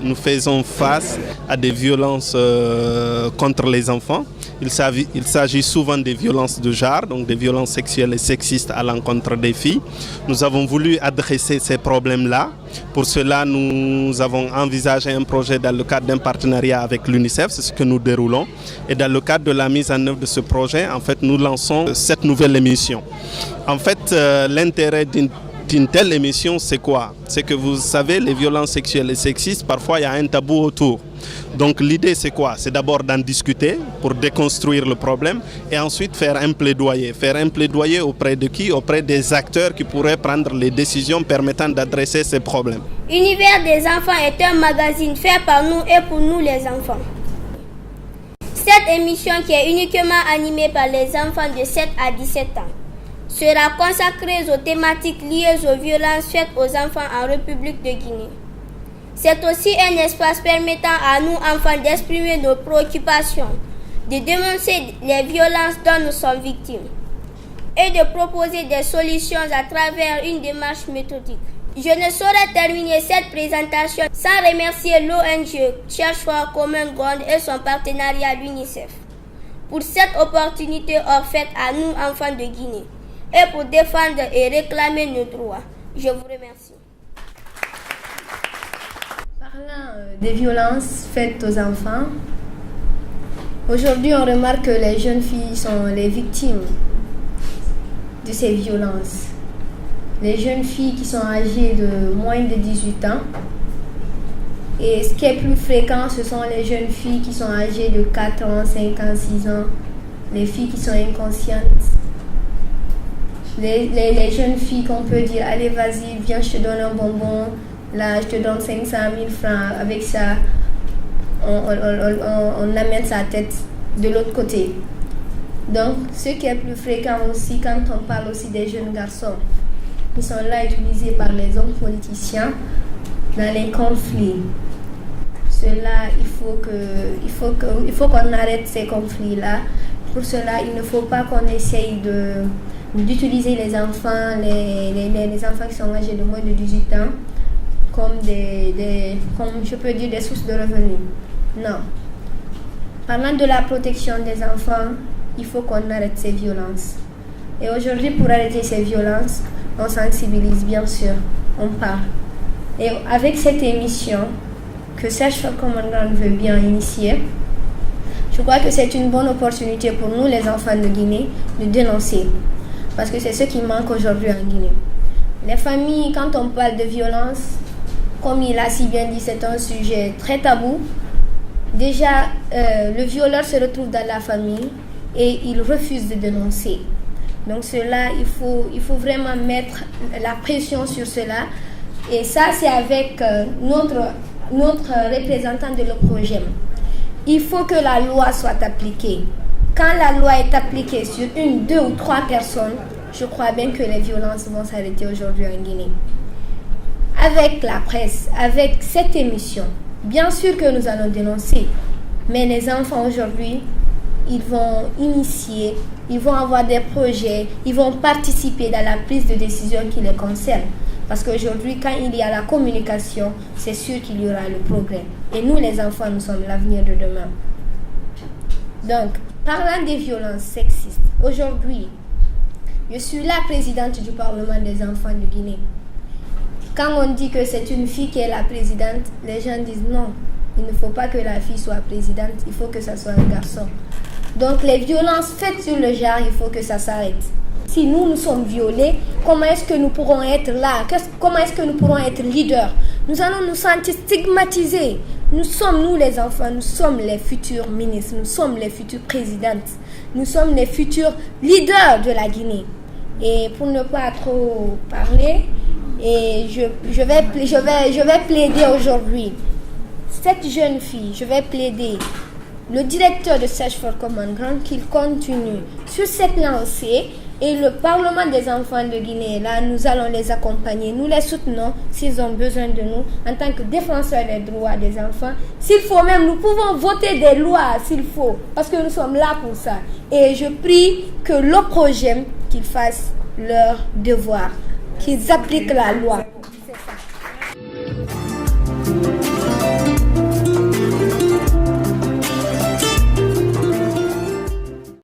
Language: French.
nous faisons face à des violences contre les enfants. Il s'agit souvent des violences de genre, donc des violences sexuelles et sexistes à l'encontre des filles. Nous avons voulu adresser ces problèmes-là. Pour cela, nous avons envisagé un projet dans le cadre d'un partenariat avec l'UNICEF, c'est ce que nous déroulons. Et dans le cadre de la mise en œuvre de ce projet, en fait, nous lançons cette nouvelle émission. En fait, l'intérêt d'une telle émission, c'est quoi? C'est que vous savez, les violences sexuelles et sexistes, parfois il y a un tabou autour. Donc l'idée c'est quoi? C'est d'abord d'en discuter pour déconstruire le problème et ensuite faire un plaidoyer. Faire un plaidoyer auprès de qui? Auprès des acteurs qui pourraient prendre les décisions permettant d'adresser ces problèmes. Univers des enfants est un magazine fait par nous et pour nous les enfants. Cette émission qui est uniquement animée par les enfants de 7 à 17 ans sera consacrée aux thématiques liées aux violences faites aux enfants en République de Guinée. C'est aussi un espace permettant à nous enfants d'exprimer nos préoccupations, de dénoncer les violences dont nous sommes victimes et de proposer des solutions à travers une démarche méthodique. Je ne saurais terminer cette présentation sans remercier l'ONG Cherche for Common Ground et son partenariat l'UNICEF pour cette opportunité offerte à nous enfants de Guinée et pour défendre et réclamer nos droits. Je vous remercie. Parlant des violences faites aux enfants, aujourd'hui on remarque que les jeunes filles sont les victimes de ces violences. Les jeunes filles qui sont âgées de moins de 18 ans. Et ce qui est plus fréquent, ce sont les jeunes filles qui sont âgées de 4 ans, 5 ans, 6 ans. Les filles qui sont inconscientes. Les jeunes filles qu'on peut dire, allez vas-y, viens, je te donne un bonbon. Là, je te donne 500 000 francs. Avec ça, on amène sa tête de l'autre côté. Donc, ce qui est plus fréquent aussi, quand on parle aussi des jeunes garçons, ils sont là utilisés par les hommes politiciens dans les conflits. Cela, il faut qu'on arrête ces conflits-là. Pour cela, il ne faut pas qu'on essaye d'utiliser les enfants, les enfants qui sont âgés de moins de 18 ans, comme comme je peux dire, des sources de revenus. Non. Parlant de la protection des enfants, il faut qu'on arrête ces violences. Et aujourd'hui, pour arrêter ces violences, on sensibilise, bien sûr, on parle. Et avec cette émission que Cherche for Common Ground veut bien initier, je crois que c'est une bonne opportunité pour nous, les enfants de Guinée, de dénoncer. Parce que c'est ce qui manque aujourd'hui en Guinée. Les familles, quand on parle de violence, comme il a si bien dit, c'est un sujet très tabou. Déjà, le violeur se retrouve dans la famille et il refuse de dénoncer. Donc cela, il faut vraiment mettre la pression sur cela. Et ça, c'est avec notre représentant de l'OPROGEM. Il faut que la loi soit appliquée. Quand la loi est appliquée sur 1, 2 ou 3 personnes, je crois bien que les violences vont s'arrêter aujourd'hui en Guinée. Avec la presse, avec cette émission, bien sûr que nous allons dénoncer. Mais les enfants aujourd'hui, ils vont initier, ils vont avoir des projets, ils vont participer dans la prise de décision qui les concerne. Parce qu'aujourd'hui, quand il y a la communication, c'est sûr qu'il y aura le progrès. Et nous, les enfants, nous sommes l'avenir de demain. Donc, parlant des violences sexistes, aujourd'hui, je suis la présidente du Parlement des enfants de Guinée. Quand on dit que c'est une fille qui est la présidente, les gens disent non, il ne faut pas que la fille soit présidente, il faut que ça soit un garçon. Donc les violences faites sur le genre, il faut que ça s'arrête. Si nous sommes violés, comment est-ce que nous pourrons être là? Comment est-ce que nous pourrons être leaders? Nous allons nous sentir stigmatisés. Nous sommes, nous les enfants, nous sommes les futurs ministres, nous sommes les futures présidentes, nous sommes les futurs leaders de la Guinée. Et pour ne pas trop parler, et je vais plaider aujourd'hui. Cette jeune fille, je vais plaider le directeur de Cherche for Common Ground qu'il continue sur cette lancée. Et le Parlement des enfants de Guinée, là, nous allons les accompagner, nous les soutenons s'ils ont besoin de nous en tant que défenseurs des droits des enfants. S'il faut même, nous pouvons voter des lois s'il faut, parce que nous sommes là pour ça. Et je prie que l'OPROGEM qu'ils fassent leur devoir, qu'ils appliquent la loi.